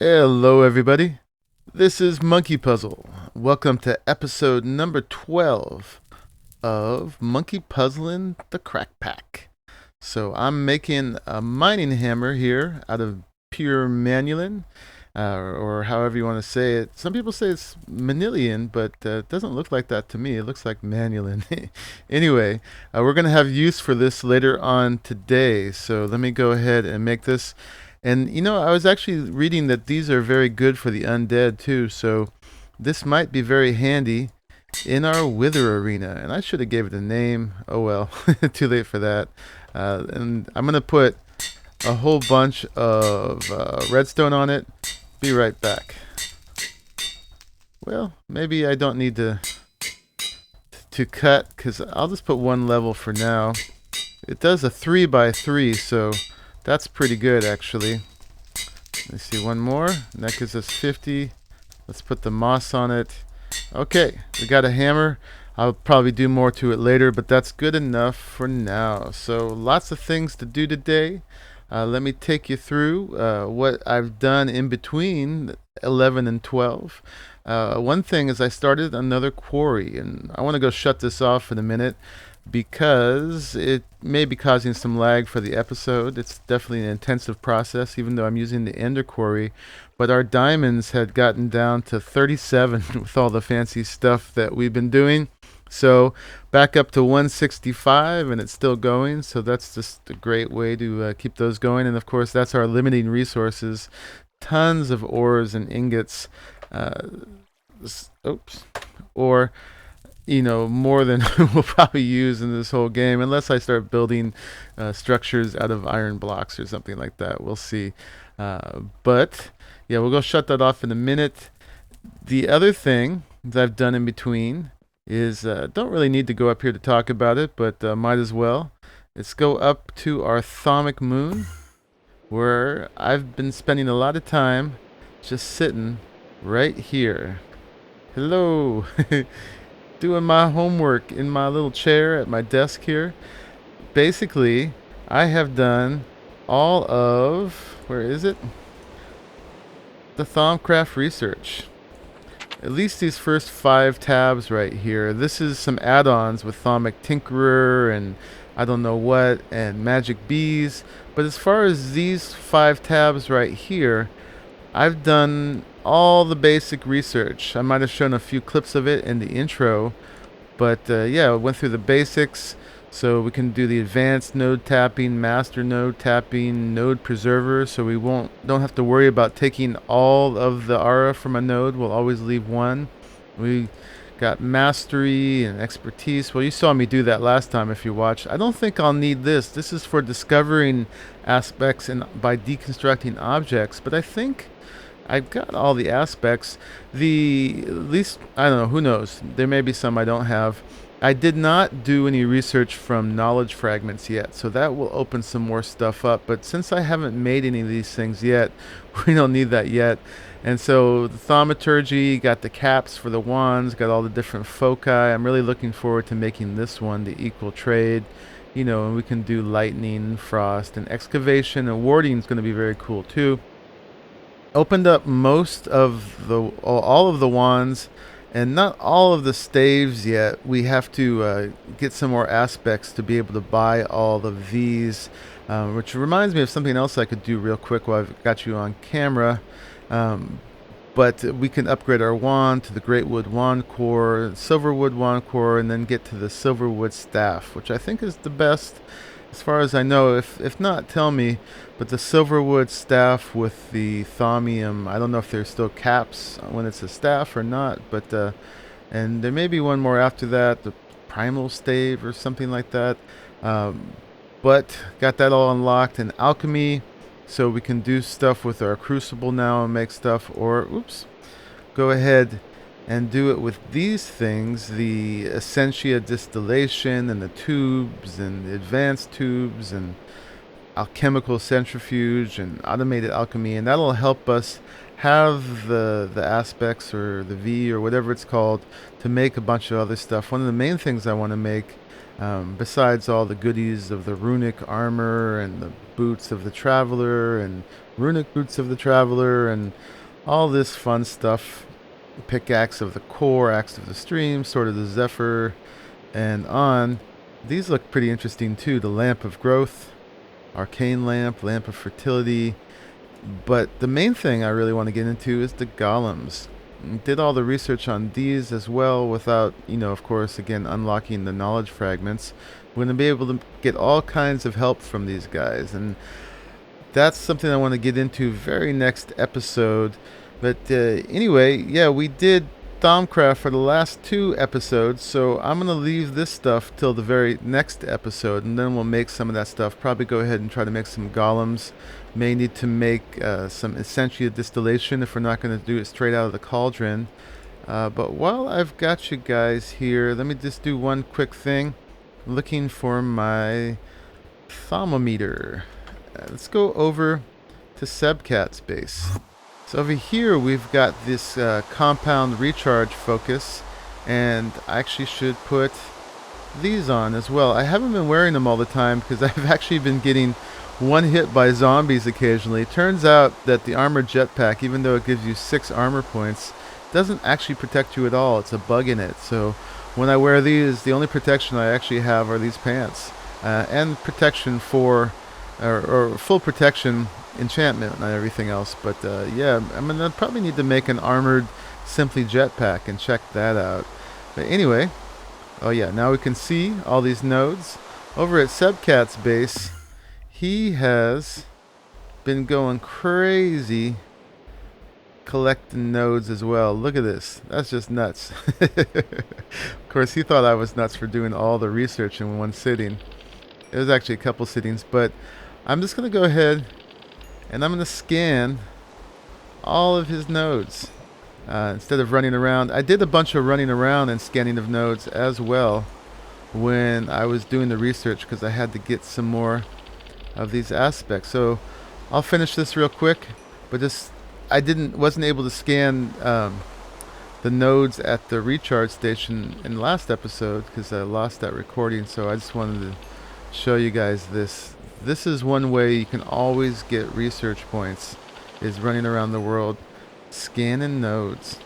Hello, everybody. This is Monkeypuzzle. Welcome to episode number 12 of Monkeypuzzling the CrackPack. So I'm making a mining hammer here out of pure manulin, or however you want to say it. Some people say it's manilian, but it doesn't look like that to me. It looks like manulin. Anyway, we're going to have use for this later on today. So let me go ahead and make this. And I was actually reading that these are very good for the undead too. So this might be very handy in our Wither arena. And I should have gave it a name. Oh well, too late for that. And I'm gonna put a whole bunch of redstone on it. Be right back. Well, maybe I don't need to cut because I'll just put one level for now. It does a 3 by 3, so that's pretty good, actually. Let's see, one more. And that gives us 50. Let's put the moss on it. Okay, we got a hammer. I'll probably do more to it later, but that's good enough for now. So lots of things to do today. Let me take you through what I've done in between 11 and 12. One thing is I started another quarry, and I want to go shut this off in a minute because it may be causing some lag for the episode. It's definitely an intensive process, even though I'm using the Ender Quarry. But our diamonds had gotten down to 37 with all the fancy stuff that we've been doing. So back up to 165, and it's still going. So that's just a great way to keep those going. And of course, that's our limiting resources. Tons of ores and ingots. Oops. Or more than we'll probably use in this whole game, unless I start building structures out of iron blocks or something like that. We'll see. But yeah, we'll go shut that off in a minute. The other thing that I've done in between is don't really need to go up here to talk about it, but might as well. Let's go up to our Thaumic moon, where I've been spending a lot of time just sitting right here. Hello. Doing my homework in my little chair at my desk here. Basically, I have done all of, where is it? The Thaumcraft research. At least these first 5 tabs right here. This is some add-ons with Thaumic Tinkerer and I don't know what, and Magic Bees. But as far as these 5 tabs right here, I've done all the basic research. I might have shown a few clips of it in the intro, but yeah, I went through the basics. So we can do the advanced node tapping, master node tapping, node preserver, so we don't have to worry about taking all of the aura from a node. We'll always leave one. We got mastery and expertise. Well, you saw me do that last time if you watched. I don't think I'll need this. This is for discovering aspects and by deconstructing objects, but I think I've got all the aspects. At least, I don't know, who knows? There may be some I don't have. I did not do any research from knowledge fragments yet, so that will open some more stuff up. But since I haven't made any of these things yet, we don't need that yet. And so the thaumaturgy, got the caps for the wands, got all the different foci. I'm really looking forward to making this one, the equal trade. And we can do lightning, frost, and excavation, and warding is going to be very cool too. Opened up most of all of the wands and not all of the staves yet. We have to get some more aspects to be able to buy all of these, which reminds me of something else I could do real quick while I've got you on camera. But we can upgrade our wand to the Greatwood Wand Core, Silverwood Wand Core, and then get to the Silverwood Staff, which I think is the best as far as I know. If not, tell me. But the Silverwood Staff with the Thaumium, I don't know if there's still caps when it's a staff or not, but and there may be one more after that, the Primal Stave or something like that. But got that all unlocked. And alchemy, so we can do stuff with our crucible now and make stuff, or go ahead and do it with these things, the Essentia distillation and the tubes and the advanced tubes and alchemical centrifuge and automated alchemy, and that'll help us have the aspects or the V or whatever it's called to make a bunch of other stuff. One of the main things I want to make Besides all the goodies of the runic armor and the boots of the traveler and runic boots of the traveler and all this fun stuff. Pickaxe of the core, axe of the stream, sword of the zephyr, and on. These look pretty interesting too. The lamp of growth, arcane lamp, lamp of fertility. But the main thing I really want to get into is the golems. Did all the research on these as well without, of course, again, unlocking the knowledge fragments. We're going to be able to get all kinds of help from these guys. And that's something I want to get into very next episode. But anyway, yeah, we did Thaumcraft for the last 2 episodes, so I'm going to leave this stuff till the very next episode, and then we'll make some of that stuff. Probably go ahead and try to make some golems. May need to make some essentia distillation if we're not going to do it straight out of the cauldron. But while I've got you guys here, let me just do one quick thing. Looking for my thermometer. Let's go over to Sebcat's base. So over here we've got this compound recharge focus, and I actually should put these on as well. I haven't been wearing them all the time because I've actually been getting one hit by zombies occasionally. It turns out that the armored jetpack, even though it gives you 6 armor points, doesn't actually protect you at all. It's a bug in it. So when I wear these, the only protection I actually have are these pants, and protection for, or full protection enchantment and everything else. But yeah, I'm gonna probably need to make an armored simply jetpack and check that out. But anyway, oh yeah, now we can see all these nodes over at Sebcat's base. He has been going crazy collecting nodes as well. Look at this. That's just nuts. Of course, he thought I was nuts for doing all the research in one sitting. It was actually a couple sittings, but I'm just going to go ahead and I'm going to scan all of his nodes instead of running around. I did a bunch of running around and scanning of nodes as well when I was doing the research because I had to get some more of these aspects. So I'll finish this real quick, but I wasn't able to scan the nodes at the recharge station in the last episode because I lost that recording. So I just wanted to show you guys this. This is one way you can always get research points, is running around the world scanning nodes.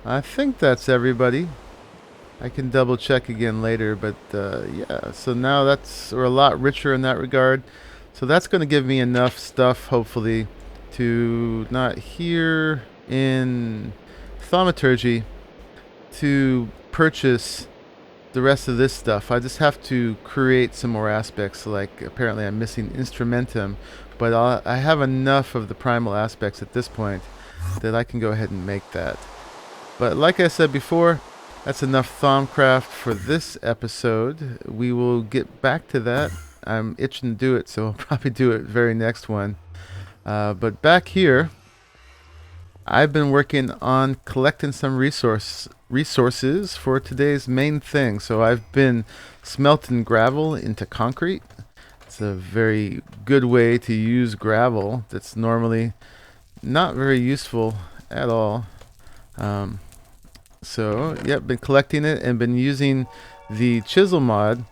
I think that's everybody. I can double check again later, but yeah, so now we're a lot richer in that regard. So that's going to give me enough stuff, hopefully, to not here in Thaumaturgy to purchase the rest of this stuff. I just have to create some more aspects, like apparently I'm missing Instrumentum, but I have enough of the primal aspects at this point that I can go ahead and make that. But like I said before, that's enough Thaumcraft for this episode. We will get back to that. I'm itching to do it, so I'll probably do it very next one. But back here, I've been working on collecting some resources for today's main thing. So I've been smelting gravel into concrete. It's a very good way to use gravel that's normally not very useful at all. So, yep, been collecting it and been using the chisel mod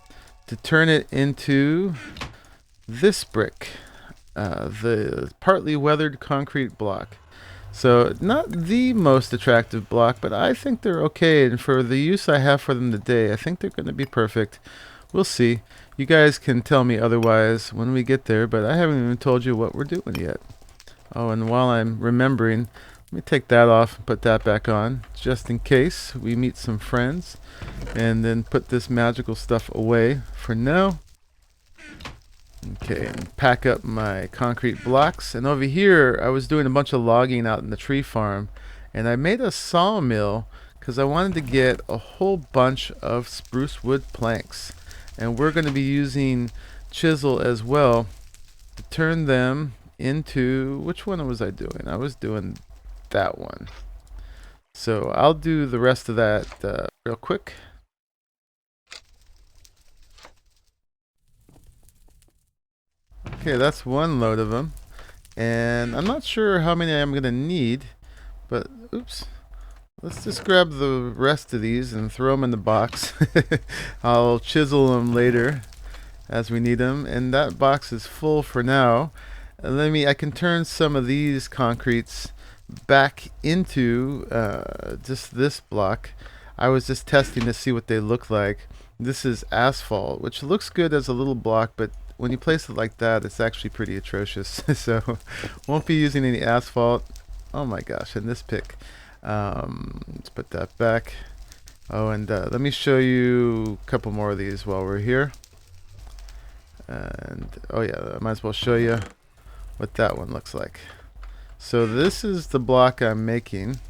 to turn it into this brick, the partly weathered concrete block. So, not the most attractive block, but I think they're okay, and for the use I have for them today, I think they're going to be perfect. We'll see. You guys can tell me otherwise when we get there, but I haven't even told you what we're doing yet. Oh, and while I'm remembering, let me take that off and put that back on, just in case we meet some friends. And then put this magical stuff away for now. Okay, and pack up my concrete blocks. And over here, I was doing a bunch of logging out in the tree farm. And I made a sawmill because I wanted to get a whole bunch of spruce wood planks. And we're going to be using chisel as well to turn them into... Which one was I doing? I was doing that one. So I'll do the rest of that real quick. Okay, that's one load of them. And I'm not sure how many I'm going to need, but oops. Let's just grab the rest of these and throw them in the box. I'll chisel them later as we need them. And that box is full for now. I can turn some of these concretes back into just this block. I was just testing to see what they look like. This is asphalt, which looks good as a little block, but when you place it like that, it's actually pretty atrocious. So won't be using any asphalt. Oh my gosh, and this pick. Let's put that back. Oh, and let me show you a couple more of these while we're here. And oh yeah, I might as well show you what that one looks like. So this is the block I'm making.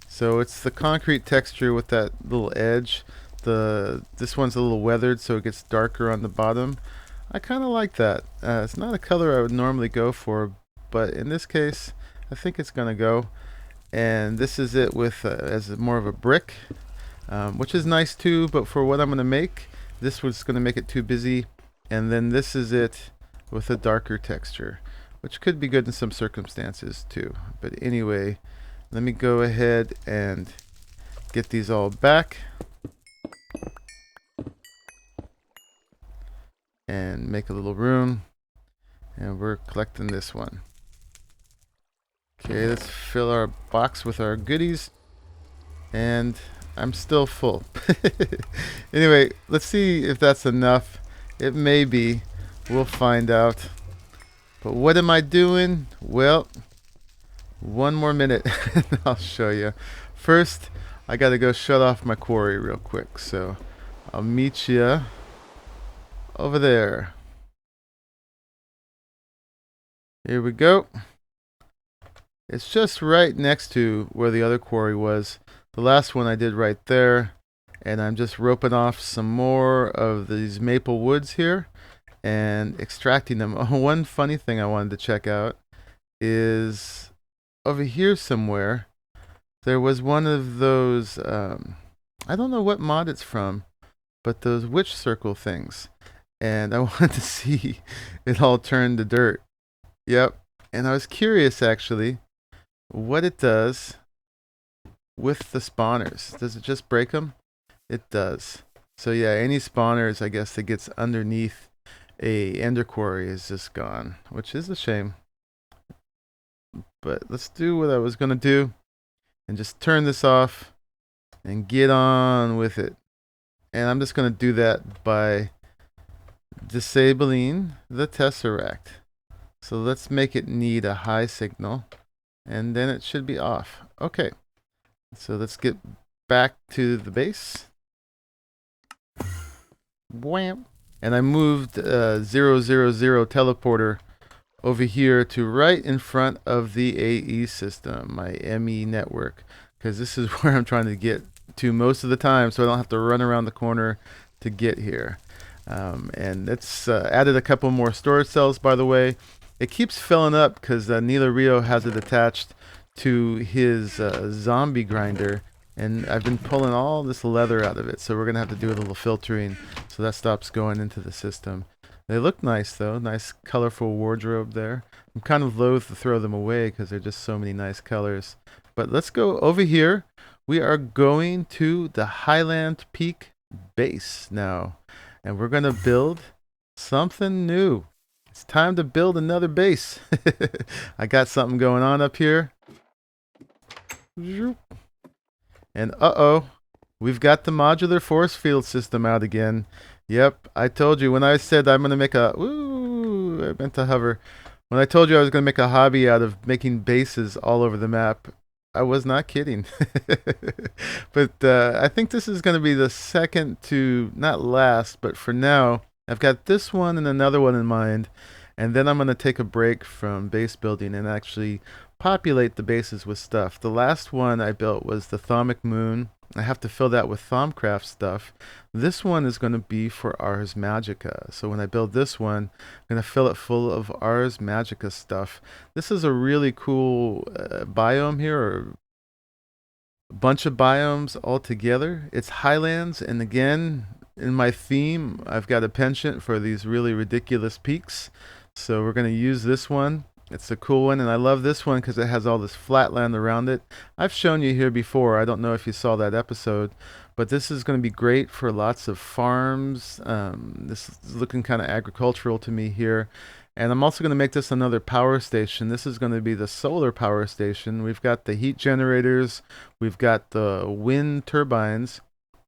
So it's the concrete texture with that little edge. This one's a little weathered, so it gets darker on the bottom. I kind of like that. It's not a color I would normally go for, but in this case, I think it's gonna go. And this is it with as more of a brick, which is nice too. But for what I'm gonna make, this was gonna make it too busy. And then this is it with a darker texture, which could be good in some circumstances too. But anyway, let me go ahead and get these all back and make a little room. And we're collecting this one. Okay, let's fill our box with our goodies. And I'm still full. Anyway, let's see if that's enough. It may be. We'll find out. But what am I doing? Well, one more minute and I'll show you. First, I gotta go shut off my quarry real quick. So I'll meet you over there. Here we go. It's just right next to where the other quarry was. The last one I did right there. And I'm just roping off some more of these maple woods here and extracting them. Oh, one funny thing I wanted to check out is over here somewhere. There was one of those, I don't know what mod it's from, but those witch circle things. And I wanted to see it all turn to dirt. Yep. And I was curious actually what it does with the spawners. Does it just break them? It does. So yeah, any spawners, I guess, that gets underneath a ender quarry is just gone, which is a shame. But let's do what I was going to do and just turn this off and get on with it. And I'm just going to do that by disabling the tesseract. So let's make it need a high signal. And then it should be off. Okay. So let's get back to the base. Wham. And I moved 000 teleporter over here to right in front of the AE system, my ME network, because this is where I'm trying to get to most of the time, so I don't have to run around the corner to get here. And it's added a couple more storage cells, by the way. It keeps filling up because Nila Rio has it attached to his zombie grinder, and I've been pulling all this leather out of it, so we're going to have to do a little filtering so that stops going into the system. They look nice though, nice colorful wardrobe there. I'm kind of loath to throw them away because they're just so many nice colors. But let's go over here. We are going to the Highland Peak base now, and we're going to build something new. It's time to build another base. I got something going on up here. And uh-oh, we've got the modular force field system out again. Yep, I told you when I said I'm going to make a... Ooh, I meant to hover. When I told you I was going to make a hobby out of making bases all over the map, I was not kidding. But I think this is going to be the second to, not last, but for now, I've got this one and another one in mind, and then I'm going to take a break from base building and actually populate the bases with stuff. The last one I built was the Thaumic Moon. I have to fill that with Thaumcraft stuff. This one is going to be for Ars Magica. So when I build this one, I'm going to fill it full of Ars Magica stuff. This is a really cool biome here, or a bunch of biomes all together. It's highlands, and again, in my theme, I've got a penchant for these really ridiculous peaks. So we're going to use this one. It's a cool one, and I love this one because it has all this flat land around it. I've shown you here before. I don't know if you saw that episode, but this is going to be great for lots of farms. This is looking kind of agricultural to me here. And I'm also going to make this another power station. This is going to be the solar power station. We've got the heat generators, we've got the wind turbines,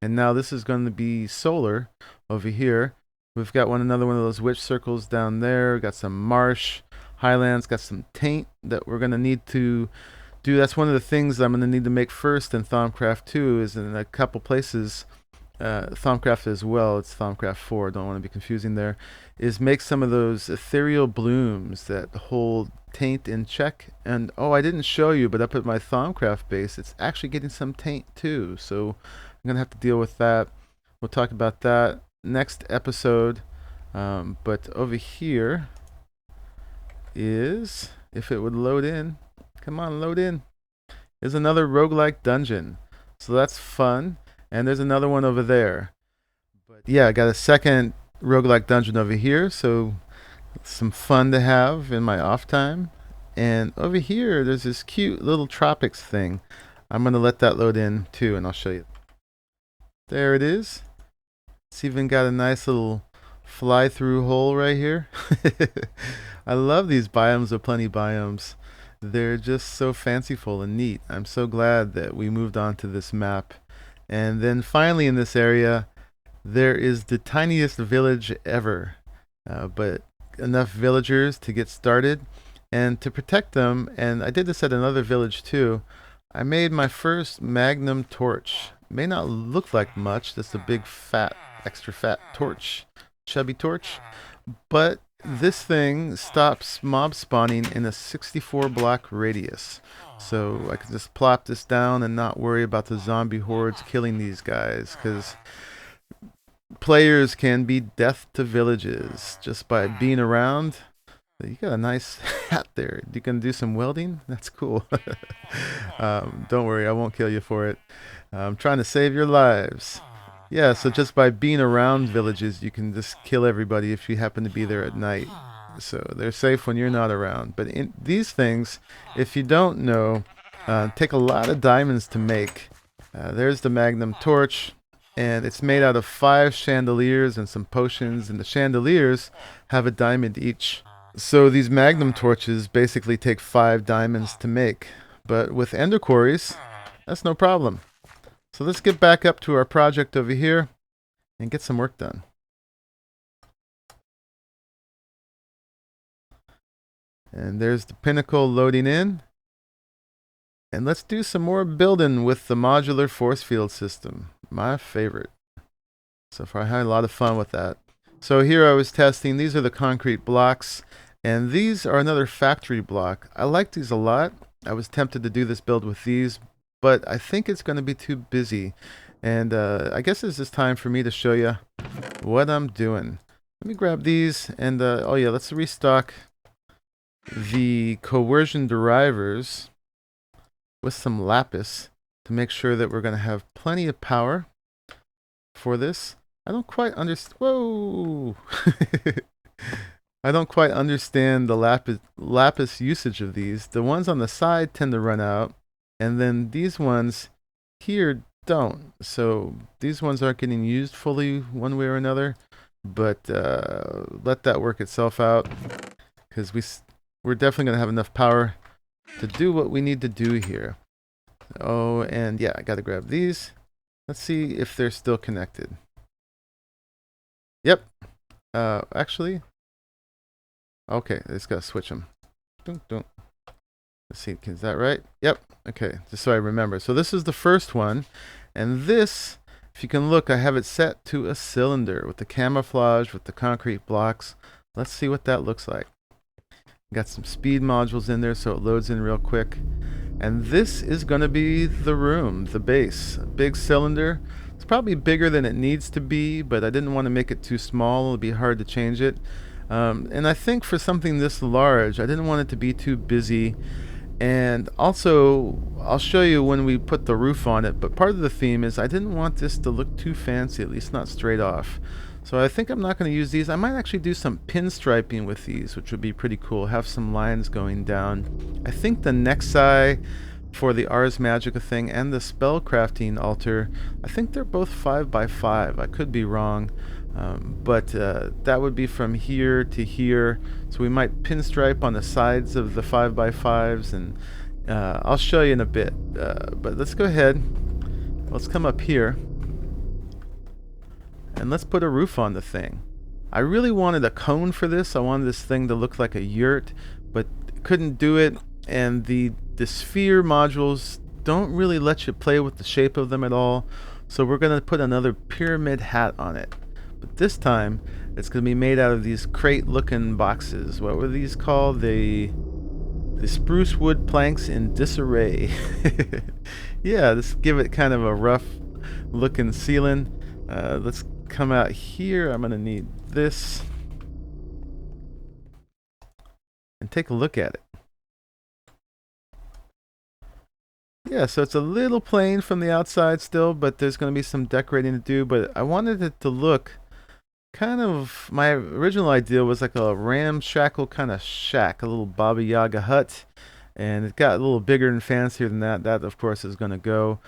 and now this is going to be solar over here. We've got another one of those witch circles down there. We've got some marsh, highlands, got some taint that we're going to need to do. That's one of the things that I'm going to need to make first in Thaumcraft 2 is in a couple places. Thaumcraft as well, it's Thaumcraft 4, don't want to be confusing there, is make some of those ethereal blooms that hold taint in check. And oh, I didn't show you, but up at my Thaumcraft base, it's actually getting some taint too. So I'm going to have to deal with that. We'll talk about that next episode. But over here is, if it would load in, come on, load in, is another roguelike dungeon. So that's fun. And there's another one over there. But yeah, I got a second roguelike dungeon over here, so some fun to have in my off time. And over here, there's this cute little tropics thing. I'm going to let that load in too, and I'll show you. There it is. It's even got a nice little fly-through hole right here. I love these biomes of plenty biomes. They're just so fanciful and neat. I'm so glad that we moved on to this map. And then finally in this area, there is the tiniest village ever, but enough villagers to get started and to protect them. And I did this at another village too. I made my first magnum torch. It may not look like much, just a big fat, extra fat torch, chubby torch, but this thing stops mob spawning in a 64 block radius. So I can just plop this down and not worry about the zombie hordes killing these guys, because players can be death to villages just by being around. You got a nice hat there. You can do some welding? That's cool. Don't worry, I won't kill you for it. I'm trying to save your lives. Yeah, so just by being around villages, you can just kill everybody if you happen to be there at night. So they're safe when you're not around. But in these things, if you don't know, take a lot of diamonds to make. There's the magnum torch, and it's made out of 5 chandeliers and some potions, and the chandeliers have a diamond each. So these magnum torches basically take 5 diamonds to make. But with ender quarries, that's no problem. So let's get back up to our project over here and get some work done. And there's the pinnacle loading in. And let's do some more building with the modular force field system. My favorite. So far I had a lot of fun with that. So here I was testing. These are the concrete blocks. And these are another factory block. I like these a lot. I was tempted to do this build with these, but I think it's going to be too busy. And I guess it's just time for me to show you what I'm doing. Let me grab these and, oh yeah, let's restock the coercion derivers with some lapis to make sure that we're going to have plenty of power for this. I don't quite understand. Whoa! I don't quite understand the lapis usage of these. The ones on the side tend to run out, and then these ones here don't. So these ones aren't getting used fully one way or another, but let that work itself out, because we're definitely going to have enough power to do what we need to do here. Oh, and yeah, I got to grab these. Let's see if they're still connected. Yep. Actually, okay, I just got to switch them. Dun, dun. Let's see, is that right? Yep. Okay, just so I remember. So this is the first one, and this, if you can look, I have it set to a cylinder with the camouflage with the concrete blocks. Let's see what that looks like. Got some speed modules in there so it loads in real quick. And this is going to be the room, the base. A big cylinder. It's probably bigger than it needs to be, but I didn't want to make it too small. It'll be hard to change it. And I think for something this large, I didn't want it to be too busy. And also, I'll show you when we put the roof on it, but part of the theme is I didn't want this to look too fancy, at least not straight off. So I think I'm not going to use these. I might actually do some pinstriping with these, which would be pretty cool. Have some lines going down. I think the next eye for the Ars Magica thing and the spellcrafting altar, I think they're both 5x5. I could be wrong. But that would be from here to here. So we might pinstripe on the sides of the 5x5s, and I'll show you in a bit. But let's go ahead. Let's come up here. And let's put a roof on the thing. I really wanted a cone for this. I wanted this thing to look like a yurt, but couldn't do it. And the sphere modules don't really let you play with the shape of them at all. So we're going to put another pyramid hat on it. But this time, it's going to be made out of these crate-looking boxes. What were these called? The spruce wood planks in disarray. Yeah, let's give it kind of a rough-looking ceiling. Let's come out here. I'm going to need this. And take a look at it. Yeah, so it's a little plain from the outside still, but there's going to be some decorating to do. But I wanted it to look kind of, my original idea was like a ramshackle kind of shack, a little Baba Yaga hut. And it got a little bigger and fancier than that. That, of course, is going to go.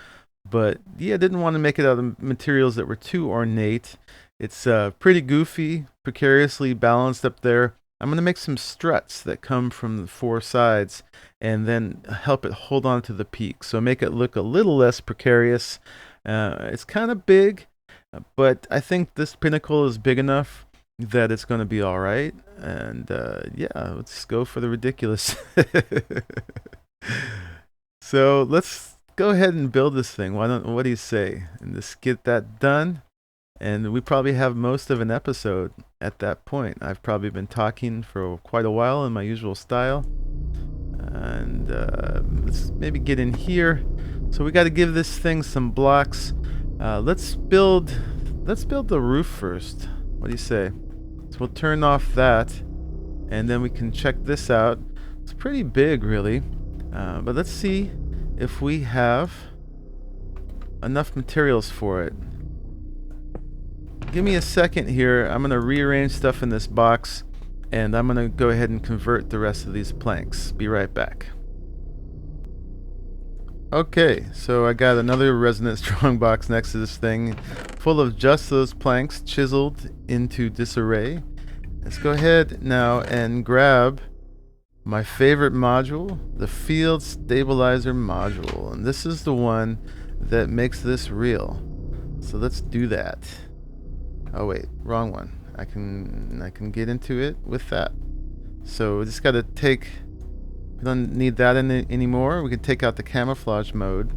But yeah, I didn't want to make it out of materials that were too ornate. It's pretty goofy, precariously balanced up there. I'm going to make some struts that come from the four sides and then help it hold on to the peak. So make it look a little less precarious. It's kind of big, but I think this pinnacle is big enough that it's going to be all right. And yeah, let's go for the ridiculous. So let's go ahead and build this thing. What do you say? And just get that done. And we probably have most of an episode at that point. I've probably been talking for quite a while in my usual style. And let's maybe get in here. So we got to give this thing some blocks. Let's build the roof first. What do you say? So we'll turn off that, and then we can check this out. It's pretty big, really. But let's see if we have enough materials for it. Give me a second here. I'm going to rearrange stuff in this box, and I'm going to go ahead and convert the rest of these planks. Be right back. Okay, so I got another resonant strong box next to this thing, full of just those planks chiseled into disarray. Let's go ahead now and grab my favorite module, the Field Stabilizer module. And this is the one that makes this real. So let's do that. Oh wait, wrong one. I can get into it with that. So we just got to take, we don't need that in it anymore. We can take out the camouflage mode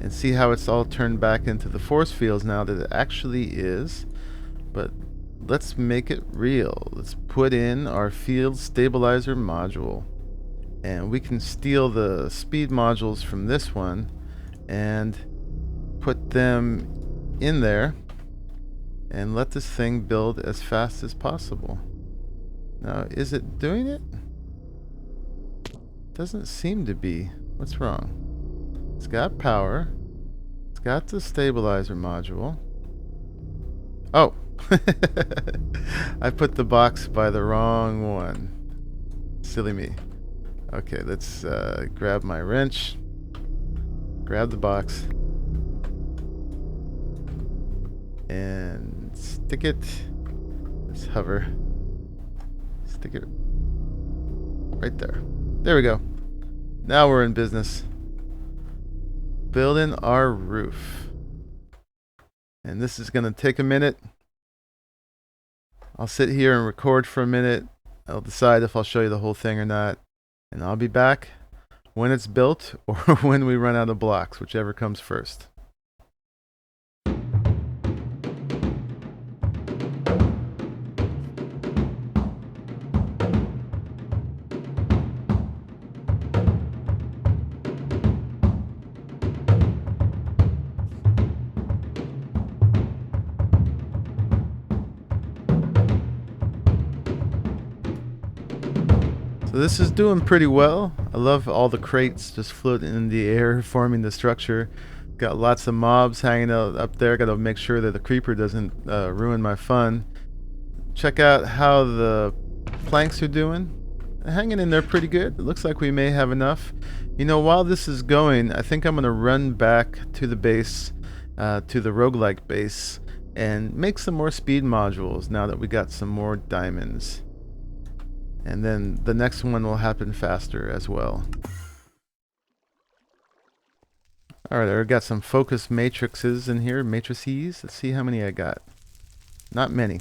and see how it's all turned back into the force fields now that it actually is. But let's make it real. Let's put in our Field Stabilizer module. And we can steal the speed modules from this one and put them in there. And let this thing build as fast as possible. Now, is it doing it? Doesn't seem to be. What's wrong? It's got power. It's got the stabilizer module. Oh! I put the box by the wrong one. Silly me. Okay, let's grab my wrench. Grab the box. And stick it. Let's hover. Stick it right there. There we go. Now we're in business. Building our roof. And this is going to take a minute. I'll sit here and record for a minute. I'll decide if I'll show you the whole thing or not. And I'll be back when it's built or when we run out of blocks, whichever comes first. So this is doing pretty well. I love all the crates just floating in the air, forming the structure. Got lots of mobs hanging out up there. Got to make sure that the creeper doesn't ruin my fun. Check out how the planks are doing. Hanging in there pretty good. It looks like we may have enough. You know, while this is going, I think I'm going to run back to the base, to the roguelike base, and make some more speed modules now that we got some more diamonds. And then the next one will happen faster as well. Alright, I got some focus matrices in here, matrices. Let's see how many I got. Not many.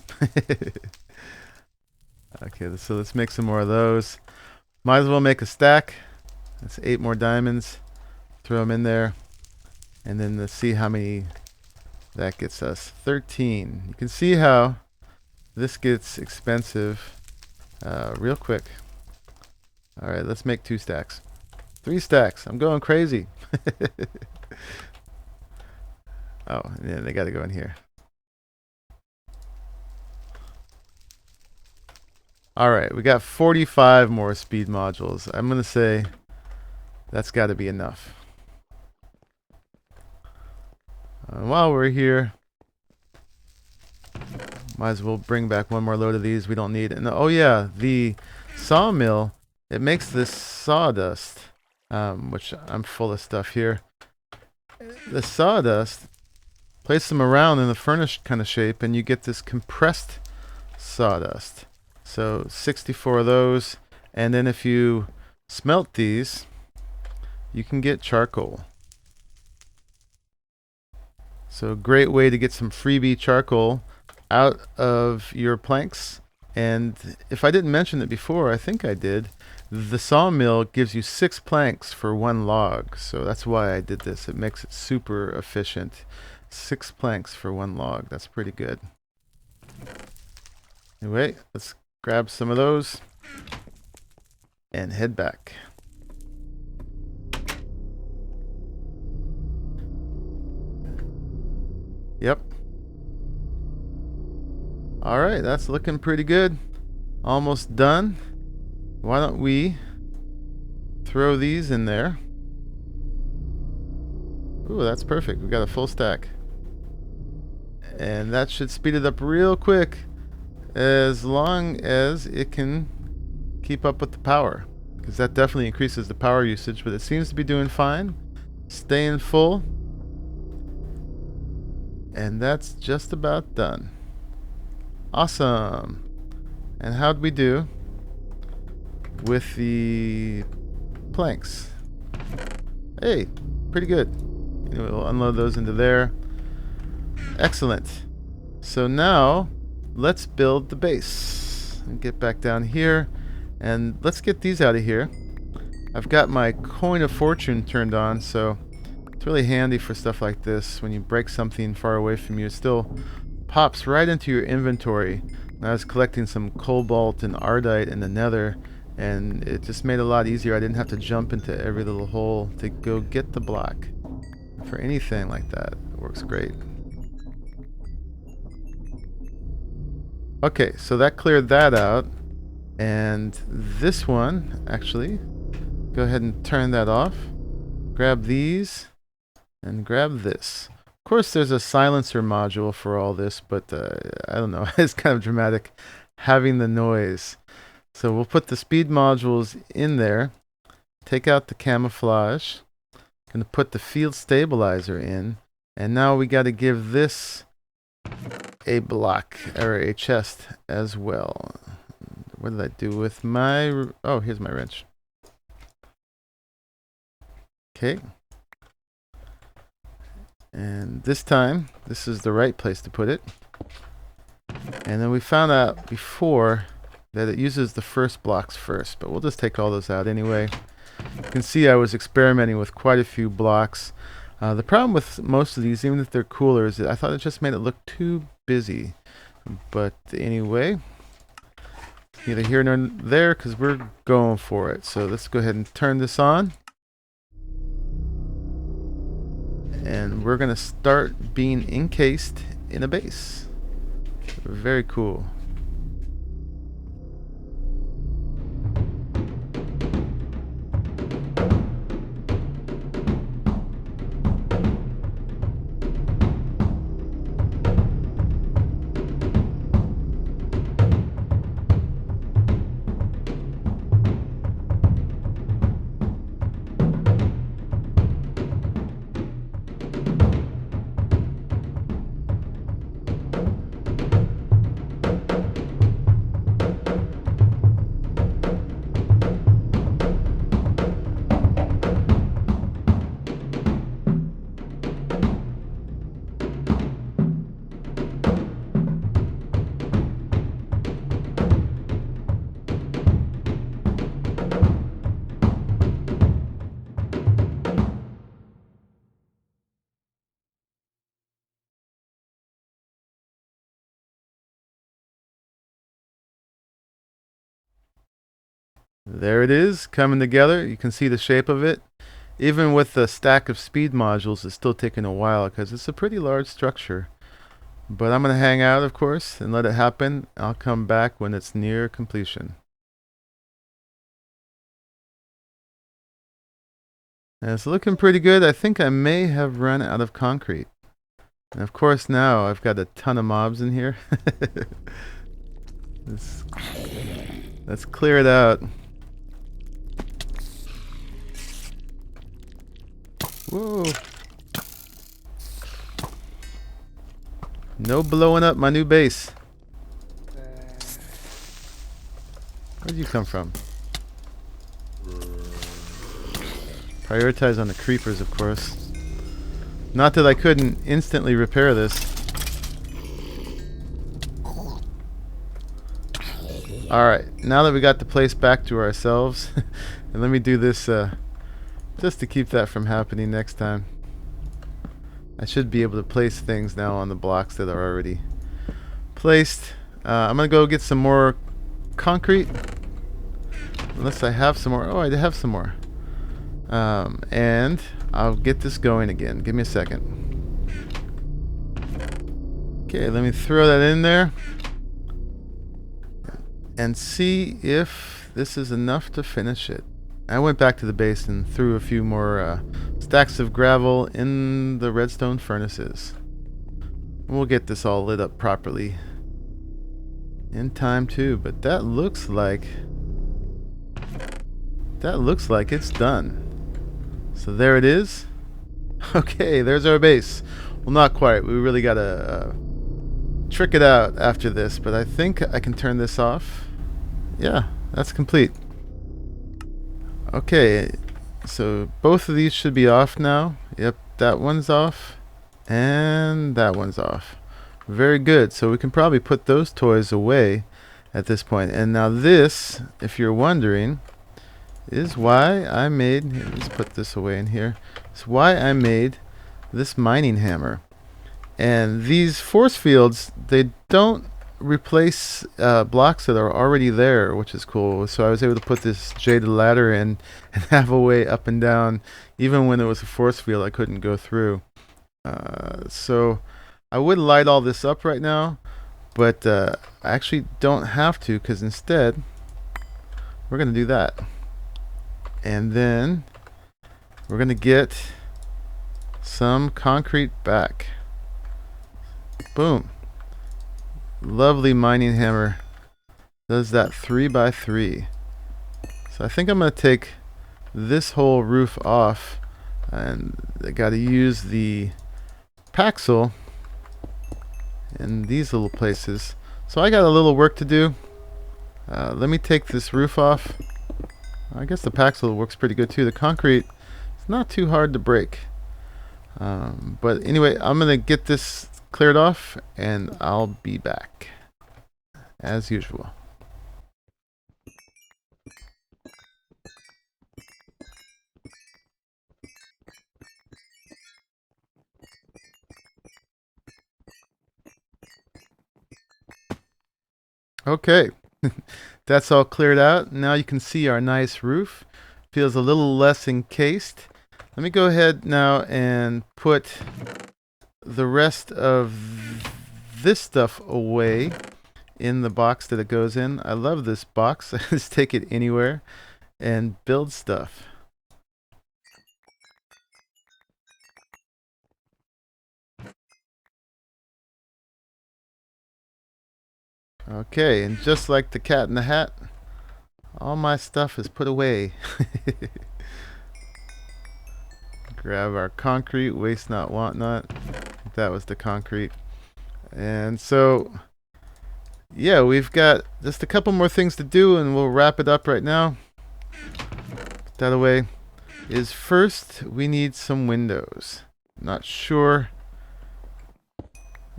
Okay, so let's make some more of those. Might as well make a stack. That's 8 more diamonds. Throw them in there. And then let's see how many that gets us. 13. You can see how this gets expensive real quick. Alright, let's make 2 stacks. 3 stacks. I'm going crazy. Oh, yeah, they gotta go in here. Alright, we got 45 more speed modules. I'm gonna say that's gotta be enough. While we're here, might as well bring back one more load of these. We don't need it. And oh yeah, the sawmill, it makes this sawdust, which I'm full of stuff here. The sawdust, place them around in the furnace kind of shape and you get this compressed sawdust. So 64 of those, and then if you smelt these, you can get charcoal. So a great way to get some freebie charcoal out of your planks. And if I didn't mention it before, I think I did, the sawmill gives you 6 planks for 1 log. So that's why I did this. It makes it super efficient. 6 planks for 1 log. That's pretty good. Anyway, let's grab some of those and head back. Yep. Alright, that's looking pretty good. Almost done. Why don't we throw these in there? Ooh, that's perfect. We got a full stack. And that should speed it up real quick, as long as it can keep up with the power, because that definitely increases the power usage, but it seems to be doing fine, staying full, and that's just about done. Awesome. And how'd we do with the planks? Hey, pretty good. We'll unload those into there. Excellent. So now let's build the base and get back down here, and let's get these out of here. I've got my coin of fortune turned on, so it's really handy for stuff like this. When you break something far away from you, it still pops right into your inventory. And I was collecting some cobalt and ardite in the nether, and it just made it a lot easier. I didn't have to jump into every little hole to go get the block for anything like that. It works great. Okay, so that cleared that out, and this one, actually, go ahead and turn that off. Grab these, and grab this. Of course, there's a silencer module for all this, but I don't know, it's kind of dramatic having the noise. So we'll put the speed modules in there, take out the camouflage, gonna put the field stabilizer in, and now we gotta give this a block or a chest as well. What did I do with my... Oh, here's my wrench. Okay. And this time, this is the right place to put it. And then we found out before that it uses the first blocks first, but we'll just take all those out anyway. You can see I was experimenting with quite a few blocks. The problem with most of these, even if they're cooler, is that I thought it just made it look too busy. But anyway, neither here nor there, because we're going for it. So let's go ahead and turn this on. And we're going to start being encased in a base. Very cool. There it is, coming together. You can see the shape of it. Even with the stack of speed modules, it's still taking a while because it's a pretty large structure. But I'm going to hang out, of course, and let it happen. I'll come back when it's near completion. And it's looking pretty good. I think I may have run out of concrete. And of course now I've got a ton of mobs in here. Let's clear it out. Whoa. No blowing up my new base. Where'd you come from? Prioritize on the creepers, of course. Not that I couldn't instantly repair this. Alright, now that we got the place back to ourselves, and let me do this just to keep that from happening next time. I should be able to place things now on the blocks that are already placed. I'm going to go get some more concrete. Unless I have some more. Oh, I have some more. And I'll get this going again. Give me a second. Okay, let me throw that in there. And see if this is enough to finish it. I went back to the base and threw a few more stacks of gravel in the redstone furnaces. We'll get this all lit up properly in time too, but that looks like it's done. So there it is. Okay, there's our base. Well, not quite. We really gotta trick it out after this, but I think I can turn this off. Yeah, that's complete. Okay, so both of these should be off now. Yep, that one's off and that one's off. Very good. So we can probably put those toys away at this point. And now this, if you're wondering, is why I made, let's put this away in here. It's why I made this mining hammer. And these force fields, they don't replace blocks that are already there, which is cool. So I was able to put this jaded ladder in and have a way up and down. Even when it was a force field, I couldn't go through. So I would light all this up right now, but I actually don't have to, because instead we're going to do that. And then we're going to get some concrete back. Boom. Lovely mining hammer. Does that 3x3. So I think I'm going to take this whole roof off, and I got to use the Paxel in these little places. So I got a little work to do. Let me take this roof off. I guess the Paxel works pretty good too. The concrete is not too hard to break. But anyway, I'm going to get this cleared off and I'll be back as usual. Okay, that's all cleared out. Now you can see our nice roof. Feels a little less encased. Let me go ahead now and put the rest of this stuff away in the box that it goes in. I love this box. I just take it anywhere and build stuff. Okay, and just like the Cat in the Hat, all my stuff is put away. Grab our concrete, waste not, want not. That was the concrete. And so, yeah, we've got just a couple more things to do and we'll wrap it up right now. Put that away. Is first, we need some windows. Not sure.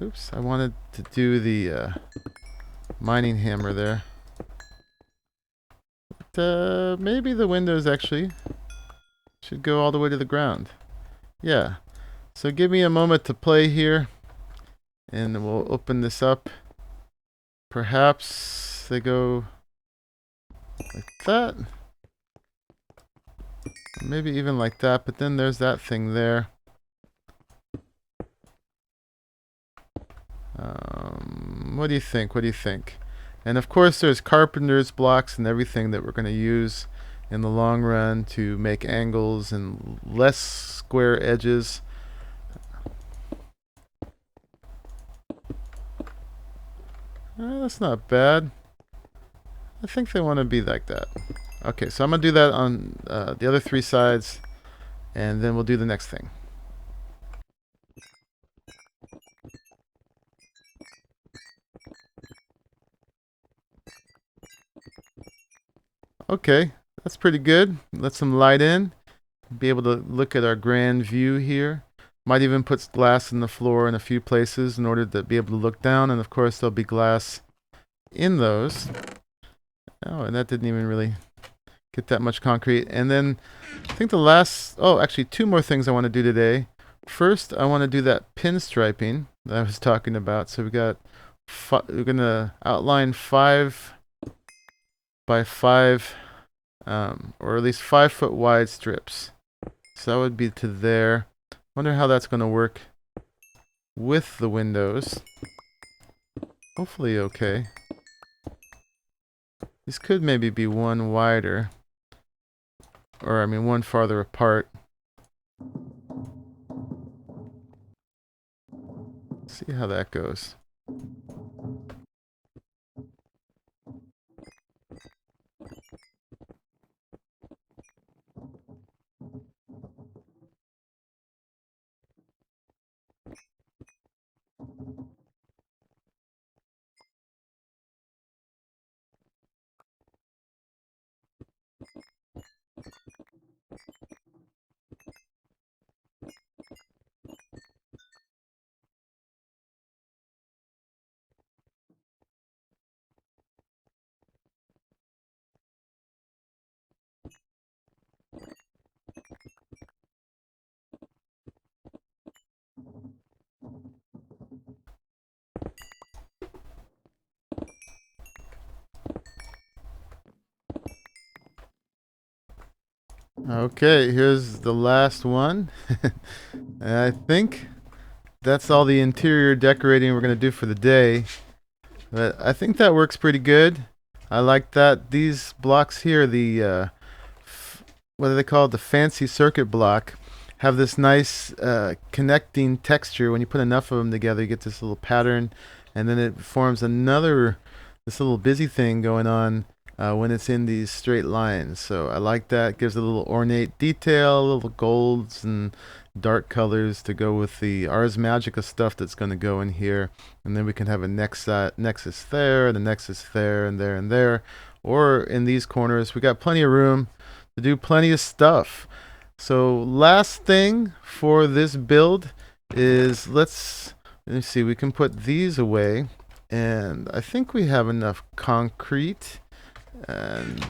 Oops, I wanted to do the mining hammer there. But, maybe the windows actually should go all the way to the ground. Yeah. So give me a moment to play here and we'll open this up. Perhaps they go like that. Maybe even like that, but then there's that thing there. What do you think? What do you think? And of course, there's carpenter's blocks and everything that we're going to use in the long run to make angles and less square edges. That's not bad. I think they want to be like that. Okay, so I'm going to do that on the other three sides, and then we'll do the next thing. Okay, that's pretty good. Let some light in. Be able to look at our grand view here. Might even put glass in the floor in a few places in order to be able to look down, and of course there'll be glass in those. Oh, and that didn't even really get that much concrete. And then I think the last, actually two more things I want to do today. First, I want to do that pinstriping that I was talking about. So we're going to outline 5 by 5, or at least 5 foot wide strips. So that would be to there. Wonder how that's going to work with the windows. Hopefully okay. These could maybe be one wider. Or, I mean, one farther apart. See how that goes. Okay, here's the last one. And I think that's all the interior decorating we're going to do for the day. But I think that works pretty good. I like that. These blocks here, what are they called? The fancy circuit block, have this nice connecting texture. When you put enough of them together, you get this little pattern, and then it forms this little busy thing going on when it's in these straight lines. So I like that. It gives a little ornate detail, little golds and dark colors to go with the Ars Magica stuff that's going to go in here. And then we can have a nexus there, and a nexus there, and there, and there. Or in these corners, we got plenty of room to do plenty of stuff. So last thing for this build is let me see, we can put these away. And I think we have enough concrete. And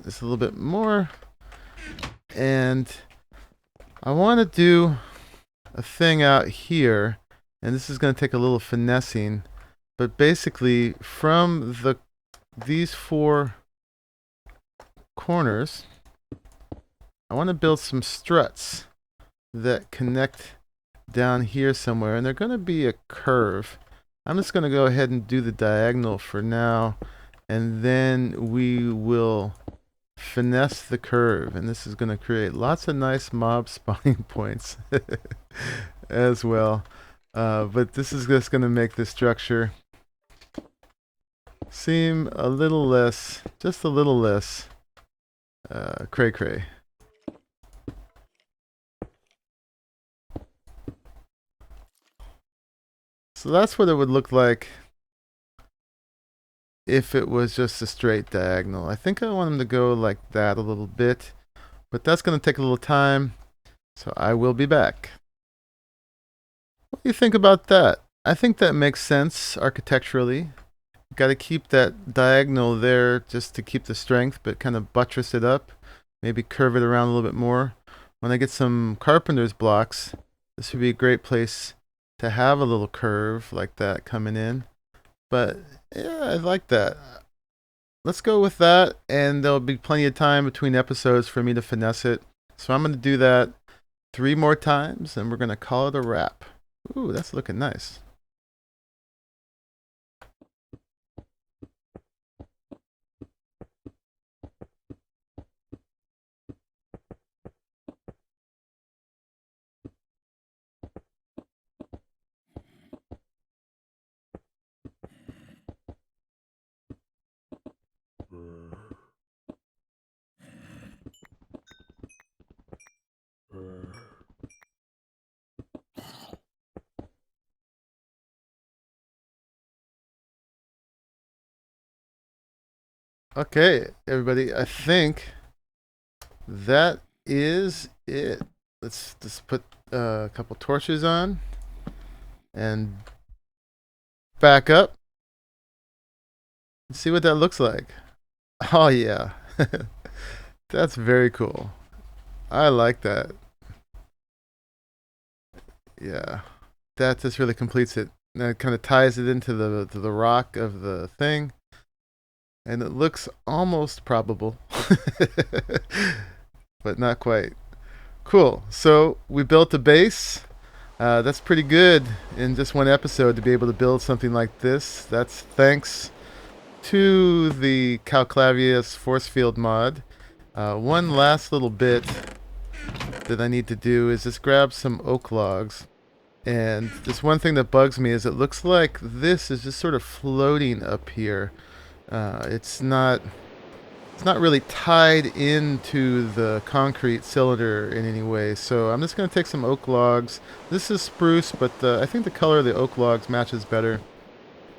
just a little bit more. And I want to do a thing out here, and this is going to take a little finessing, but basically from these 4 corners, I want to build some struts that connect down here somewhere, and they're going to be a curve. I'm just going to go ahead and do the diagonal for now, and then we will finesse the curve, and this is going to create lots of nice mob spawning points as well. But this is just going to make the structure seem a little less, just a little less cray-cray. So that's what it would look like if it was just a straight diagonal. I think I want them to go like that a little bit, but that's going to take a little time, so I will be back. What do you think about that? I think that makes sense architecturally. Got to keep that diagonal there just to keep the strength, but kind of buttress it up, maybe curve it around a little bit more. When I get some carpenter's blocks, this would be a great place to have a little curve like that coming in. But yeah, I like that. Let's go with that, and there'll be plenty of time between episodes for me to finesse it. So I'm going to do that 3 more times, and we're going to call it a wrap. Ooh, that's looking nice. Okay, everybody, I think that is it. Let's just put a couple torches on and back up and see what that looks like. Oh, yeah. That's very cool. I like that. Yeah. That just really completes it. That kind of ties it into the rock of the thing. And it looks almost probable. But not quite. Cool. So we built a base. That's pretty good in just one episode to be able to build something like this. That's thanks to the Calclavius force field mod. One last little bit that I need to do is just grab some oak logs. And this one thing that bugs me is it looks like this is just sort of floating up here. It's not really tied into the concrete cylinder in any way. So I'm just going to take some oak logs. This is spruce, but I think the color of the oak logs matches better.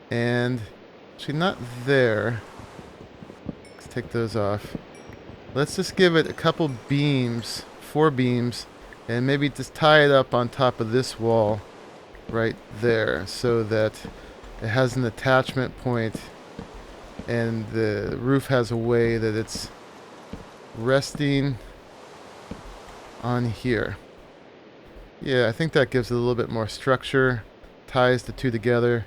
And actually not there. Let's take those off. Let's just give it a couple beams, 4 beams, and maybe just tie it up on top of this wall right there so that it has an attachment point and the roof has a way that it's resting on here. Yeah, I think that gives it a little bit more structure, ties the two together.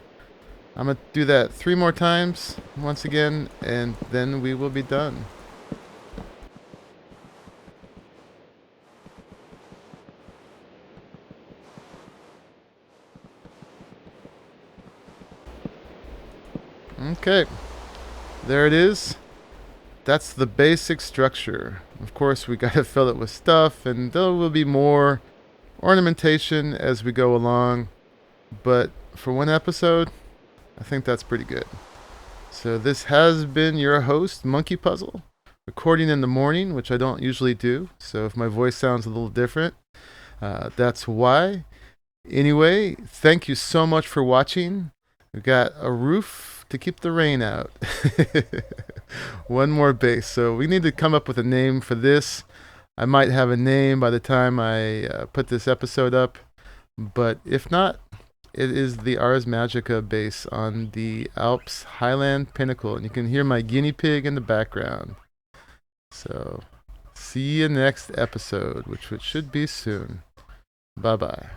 I'm going to do that 3 more times once again, and then we will be done. Okay, there it is. That's the basic structure. Of course, we got to fill it with stuff, and there will be more ornamentation as we go along. But for one episode, I think that's pretty good. So this has been your host, Monkeypuzzle, recording in the morning, which I don't usually do. So if my voice sounds a little different, that's why. Anyway, thank you so much for watching. We've got a roof to keep the rain out. One more base. So we need to come up with a name for this. I might have a name by the time I put this episode up. But if not, it is the Ars Magica base on the Alps Highland Pinnacle. And you can hear my guinea pig in the background. So see you next episode, which should be soon. Bye-bye.